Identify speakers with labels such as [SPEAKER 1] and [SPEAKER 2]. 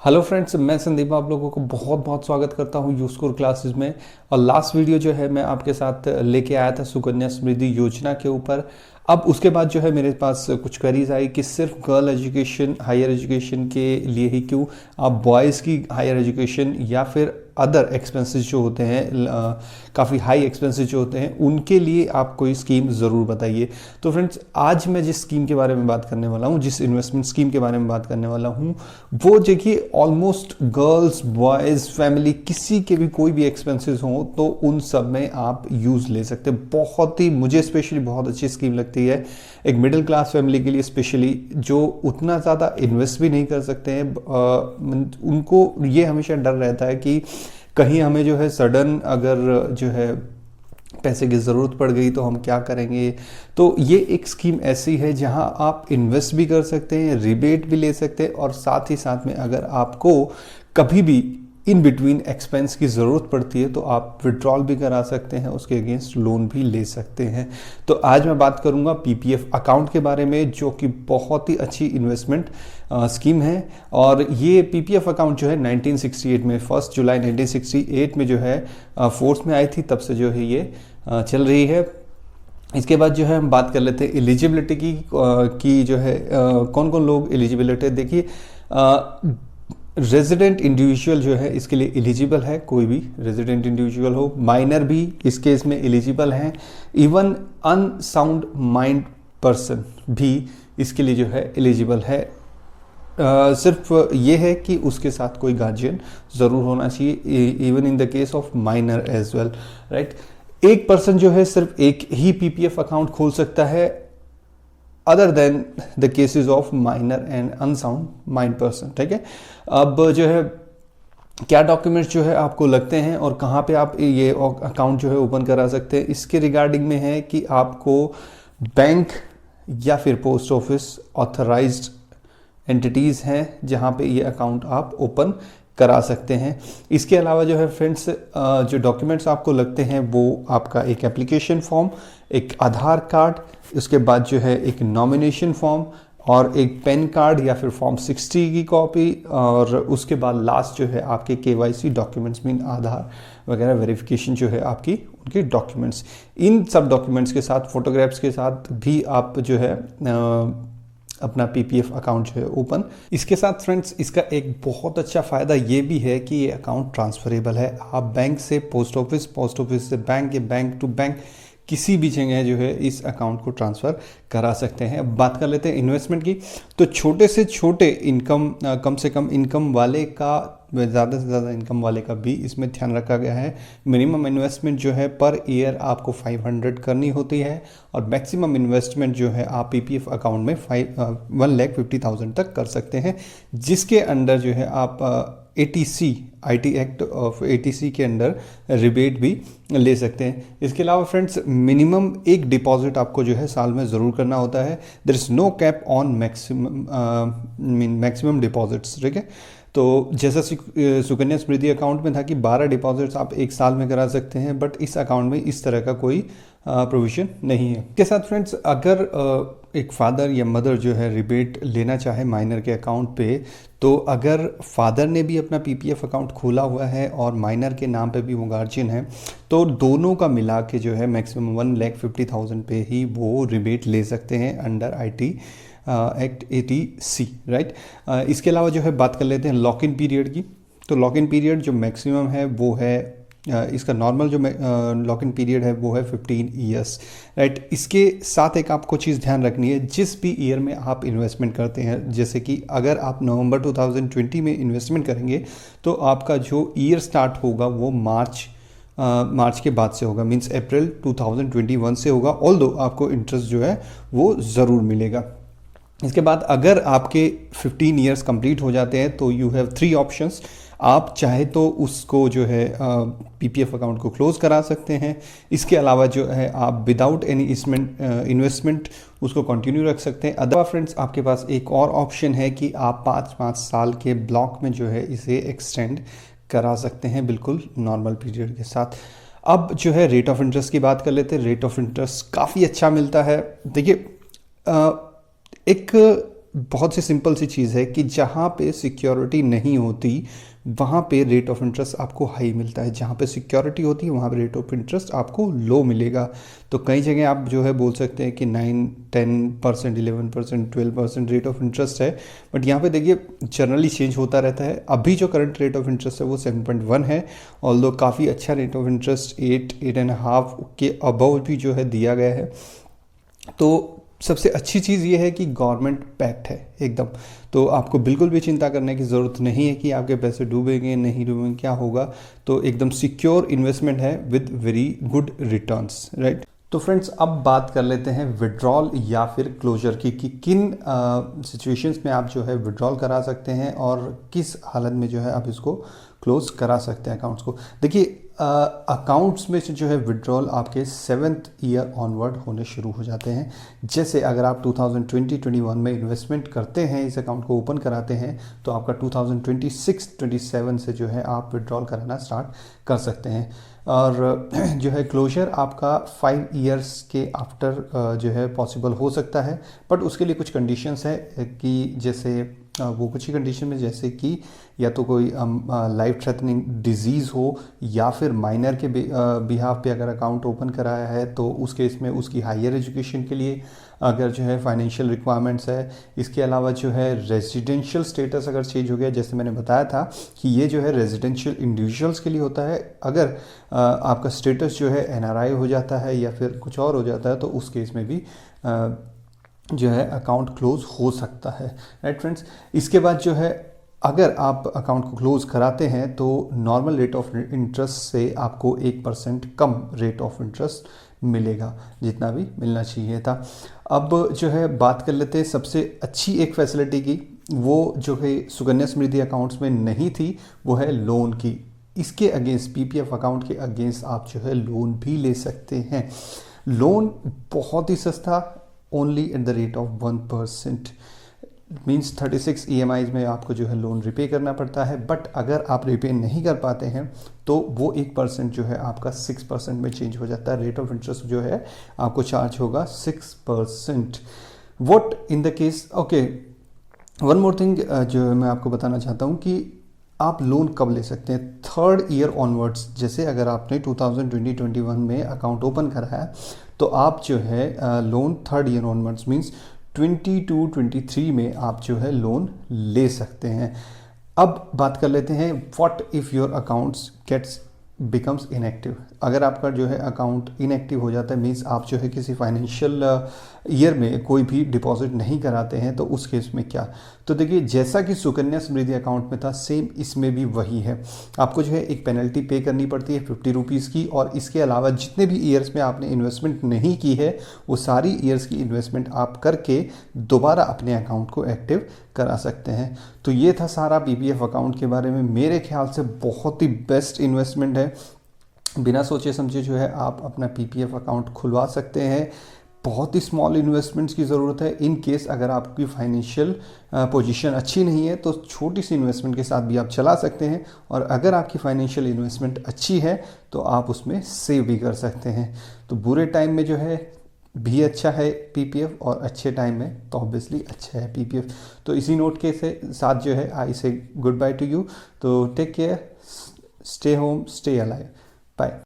[SPEAKER 1] Hello friends, मैं संदीप आप लोगों को बहुत बहुत स्वागत करता हूं यूस्कोर क्लासेस में। और लास्ट वीडियो जो है मैं आपके साथ लेके आया था सुकन्या समृद्धि योजना के ऊपर। अब उसके बाद जो है मेरे पास कुछ क्वेरीज आई कि सिर्फ गर्ल एजुकेशन हायर एजुकेशन के लिए ही क्यों, आप बॉयज़ की हायर एजुकेशन या फिर अदर एक्सपेंसेस जो होते हैं, काफ़ी हाई एक्सपेंसेस जो होते हैं, उनके लिए आप कोई स्कीम ज़रूर बताइए। तो फ्रेंड्स, आज मैं जिस स्कीम के बारे में बात करने वाला हूँ, जिस इन्वेस्टमेंट स्कीम के बारे में बात करने वाला हूँ, वो देखिए ऑलमोस्ट गर्ल्स बॉयज़ फैमिली किसी के भी कोई भी एक्सपेंसेस हों तो उन सब में आप यूज़ ले सकते हैं। बहुत ही मुझे स्पेशली बहुत अच्छी स्कीम लगती है एक मिडिल क्लास फैमिली के लिए, स्पेशली जो उतना ज़्यादा इन्वेस्ट भी नहीं कर सकते हैं। उनको ये हमेशा डर रहता है कि कहीं हमें जो है सडन अगर जो है पैसे की ज़रूरत पड़ गई तो हम क्या करेंगे। तो ये एक स्कीम ऐसी है जहां आप इन्वेस्ट भी कर सकते हैं, रिबेट भी ले सकते हैं, और साथ ही साथ में अगर आपको कभी भी इन बिटवीन एक्सपेंस की ज़रूरत पड़ती है तो आप विड्रॉल भी करा सकते हैं, उसके अगेंस्ट लोन भी ले सकते हैं। तो आज मैं बात करूंगा पीपीएफ अकाउंट के बारे में, जो कि बहुत ही अच्छी इन्वेस्टमेंट स्कीम है। और ये पीपीएफ अकाउंट जो है 1968 में 1 जुलाई 1968 में जो है फोर्स में आई थी, तब से जो है ये चल रही है। इसके बाद जो है हम बात कर लेते हैं एलिजिबिलिटी की जो है कौन कौन लोग एलिजिबिलिटी। देखिए, रेजिडेंट इंडिविजुअल जो है इसके लिए एलिजिबल है, कोई भी रेजिडेंट इंडिविजुअल हो, माइनर भी इस केस में एलिजिबल हैं, इवन अनसाउंड माइंड पर्सन भी इसके लिए जो है एलिजिबल है। सिर्फ ये है कि उसके साथ कोई गार्जियन ज़रूर होना चाहिए, even in the case of minor as well, right. एक पर्सन जो है सिर्फ एक ही पीपीएफ अकाउंट खोल सकता है, other than the cases of minor and unsound mind person, ठीक है। अब जो है क्या डॉक्यूमेंट्स जो है आपको लगते हैं और कहाँ पे आप ये अकाउंट जो है ओपन करा सकते हैं, इसके रिगार्डिंग में है कि आपको बैंक या फिर पोस्ट ऑफिस ऑथराइज्ड एंटिटीज़ हैं जहाँ पे ये अकाउंट आप ओपन करा सकते हैं। इसके अलावा जो है फ्रेंड्स, जो डॉक्यूमेंट्स आपको लगते हैं वो आपका एक एप्लीकेशन फॉर्म, एक आधार कार्ड, उसके बाद जो है एक नॉमिनेशन फॉर्म और एक पैन कार्ड या फिर फॉर्म 60 की कॉपी, और उसके बाद लास्ट जो है आपके केवाईसी डॉक्यूमेंट्स मीन आधार वगैरह वेरिफिकेशन जो है आपकी उनके डॉक्यूमेंट्स। इन सब डॉक्यूमेंट्स के साथ फोटोग्राफ्स के साथ भी आप जो है अपना पीपीएफ अकाउंट जो है ओपन। इसके साथ फ्रेंड्स, इसका एक बहुत अच्छा फ़ायदा ये भी है कि ये अकाउंट ट्रांसफरेबल है। आप बैंक से पोस्ट ऑफिस, पोस्ट ऑफिस से बैंक, या बैंक टू बैंक किसी भी जगह जो है इस अकाउंट को ट्रांसफ़र करा सकते हैं। अब बात कर लेते हैं इन्वेस्टमेंट की। तो छोटे से छोटे इनकम, कम से कम इनकम वाले का, ज़्यादा से ज़्यादा इनकम वाले का भी इसमें ध्यान रखा गया है। मिनिमम इन्वेस्टमेंट जो है पर ईयर आपको 500 करनी होती है, और मैक्सिमम इन्वेस्टमेंट जो है आप पीपीएफ अकाउंट में 1,50,000 तक कर सकते हैं, जिसके अंडर जो है आप eighty C IT act of eighty C के अंडर रिबेट भी ले सकते हैं। इसके अलावा फ्रेंड्स, मिनिमम एक डिपॉजिट आपको जो है साल में ज़रूर करना होता है। There is no cap on maximum deposits, ठीक है। तो जैसा सुकन्या समृद्धि अकाउंट में था कि 12 डिपॉजिट्स आप एक साल में करा सकते हैं, बट इस अकाउंट में इस तरह का कोई प्रोविज़न नहीं है। इसके साथ फ्रेंड्स, अगर एक फादर या मदर जो है रिबेट लेना चाहे माइनर के अकाउंट पे, तो अगर फादर ने भी अपना पीपीएफ अकाउंट खोला हुआ है और माइनर के नाम पे भी वो गार्जियन है, तो दोनों का मिला के जो है मैक्सिमम 1,50,000 पे ही वो रिबेट ले सकते हैं under IT act 80C, right. इसके अलावा जो है बात कर लेते हैं लॉक इन पीरियड की। तो लॉक इन पीरियड जो मैक्सिमम है वो है, इसका नॉर्मल जो लॉक इन पीरियड है वो है 15 ईयर्स, राइट। इसके साथ एक आपको चीज़ ध्यान रखनी है, जिस भी ईयर में आप इन्वेस्टमेंट करते हैं, जैसे कि अगर आप नवंबर 2020 में इन्वेस्टमेंट करेंगे तो आपका जो ईयर स्टार्ट होगा वो मार्च के बाद से होगा, मींस अप्रैल 2021 से होगा, ऑल्दो आपको इंटरेस्ट जो है वो ज़रूर मिलेगा। इसके बाद अगर आपके 15 ईयर्स कंप्लीट हो जाते हैं तो यू हैव 3 ऑप्शंस। आप चाहे तो उसको जो है पीपीएफ अकाउंट को क्लोज करा सकते हैं। इसके अलावा जो है आप विदाउट एनी इन्वेस्टमेंट उसको कंटिन्यू रख सकते हैं। अदरवाइज फ्रेंड्स, आपके पास एक और ऑप्शन है कि आप 5-5 साल के ब्लॉक में जो है इसे एक्सटेंड करा सकते हैं, बिल्कुल नॉर्मल पीरियड के साथ। अब जो है रेट ऑफ इंटरेस्ट की बात कर लेते हैं। रेट ऑफ इंटरेस्ट काफ़ी अच्छा मिलता है। देखिए, एक बहुत सी सिंपल सी चीज़ है कि जहाँ पे सिक्योरिटी नहीं होती वहाँ पे रेट ऑफ इंटरेस्ट आपको हाई मिलता है, जहाँ पे सिक्योरिटी होती है वहाँ पे रेट ऑफ इंटरेस्ट आपको लो मिलेगा। तो कई जगह आप जो है बोल सकते हैं कि 9-10%, 11%, 12% रेट ऑफ इंटरेस्ट है, बट यहाँ पे देखिए जनरली चेंज होता रहता है। अभी जो करंट रेट ऑफ इंटरेस्ट है वो 7.1 है, ऑल्दो काफ़ी अच्छा रेट ऑफ इंटरेस्ट 8-8.5 के अबव भी जो है दिया गया है। तो सबसे अच्छी चीज़ ये है कि गवर्नमेंट बैक्ड है एकदम, तो आपको बिल्कुल भी चिंता करने की ज़रूरत नहीं है कि आपके पैसे डूबेंगे नहीं डूबेंगे क्या होगा। तो एकदम सिक्योर इन्वेस्टमेंट है with very good returns, right. तो फ्रेंड्स अब बात कर लेते हैं विड्रॉल या फिर क्लोजर की, कि किन सिचुएशंस में आप जो है विड्रॉल करा सकते हैं और किस हालत में जो है आप इसको क्लोज करा सकते हैं अकाउंट्स को। देखिए अकाउंट्स में से जो है विड्रॉल आपके 7th ईयर ऑनवर्ड होने शुरू हो जाते हैं। जैसे अगर आप 2020-21 में इन्वेस्टमेंट करते हैं, इस अकाउंट को ओपन कराते हैं, तो आपका 2026-27 से जो है आप विड्रॉल कराना स्टार्ट कर सकते हैं। और जो है क्लोजर आपका 5 ईयर्स के आफ्टर जो है पॉसिबल हो सकता है, बट उसके लिए कुछ कंडीशंस है कि जैसे वो कुछ ही कंडीशन में, जैसे कि या तो कोई लाइफ थ्रेटनिंग डिजीज़ हो या फिर माइनर के बिहाफ पे अगर अकाउंट ओपन कराया है तो उस केस में उसकी हायर एजुकेशन के लिए अगर जो है फाइनेंशियल रिक्वायरमेंट्स है। इसके अलावा जो है रेजिडेंशियल स्टेटस अगर चेंज हो गया, जैसे मैंने बताया था कि ये जो है रेजिडेंशियल इंडिविजुअल्स के लिए होता है। अगर आपका स्टेटस जो है NRI हो जाता है या फिर कुछ और हो जाता है तो उस केस में भी जो है अकाउंट क्लोज हो सकता है, राइट फ्रेंड्स। इसके बाद जो है अगर आप अकाउंट को क्लोज कराते हैं तो नॉर्मल रेट ऑफ इंटरेस्ट से आपको 1% कम रेट ऑफ इंटरेस्ट मिलेगा, जितना भी मिलना चाहिए था। अब जो है बात कर लेते हैं सबसे अच्छी एक फैसिलिटी की, वो जो है सुकन्या समृद्धि अकाउंट्स में नहीं थी, वो है लोन की। इसके अगेंस्ट PPF अकाउंट के अगेंस्ट आप जो है लोन भी ले सकते हैं। लोन बहुत ही सस्ता, only at the rate of 1%, means 36 EMIs में आपको जो है लोन रिपे करना पड़ता है। बट अगर आप रिपे नहीं कर पाते हैं तो वो 1% जो है आपका 6% में चेंज हो जाता है। रेट ऑफ इंटरेस्ट जो है आपको चार्ज होगा 6%। What in the case, okay, one more thing जो मैं आपको बताना चाहता हूँ कि आप लोन कब ले सकते हैं। 3rd ईयर ऑनवर्ड्स, जैसे अगर आपने 2020-21 में अकाउंट ओपन करा है तो आप जो है loan 3rd year onwards means 22-23 में आप जो है लोन ले सकते हैं। अब बात कर लेते हैं what if your accounts gets becomes inactive. अगर आपका जो है अकाउंट इनएक्टिव हो जाता है, मीन्स आप जो है किसी फाइनेंशियल ईयर में कोई भी डिपॉजिट नहीं कराते हैं, तो उस केस में क्या। तो देखिए जैसा कि सुकन्या समृद्धि अकाउंट में था सेम इसमें भी वही है। आपको जो है एक पेनल्टी पे करनी पड़ती है 50 रुपीज़ की, और इसके अलावा जितने भी ईयर्स में आपने इन्वेस्टमेंट नहीं की है वो सारी ईयर्स की इन्वेस्टमेंट आप करके दोबारा अपने अकाउंट को एक्टिव करा सकते हैं। तो ये था सारा PPF अकाउंट के बारे में। मेरे ख्याल से बहुत ही बेस्ट इन्वेस्टमेंट है। बिना सोचे समझे जो है आप अपना PPF अकाउंट खुलवा सकते हैं। बहुत ही स्मॉल इन्वेस्टमेंट्स की ज़रूरत है। इन केस अगर आपकी फाइनेंशियल पोजीशन अच्छी नहीं है तो छोटी सी इन्वेस्टमेंट के साथ भी आप चला सकते हैं, और अगर आपकी फाइनेंशियल इन्वेस्टमेंट अच्छी है तो आप उसमें सेव भी कर सकते हैं। तो बुरे टाइम में जो है भी अच्छा है PPF, और अच्छे टाइम में तो ऑब्वियसली अच्छा है PPF। तो इसी नोट के साथ जो है I say goodbye to you. तो take care, stay home, stay alive, bye.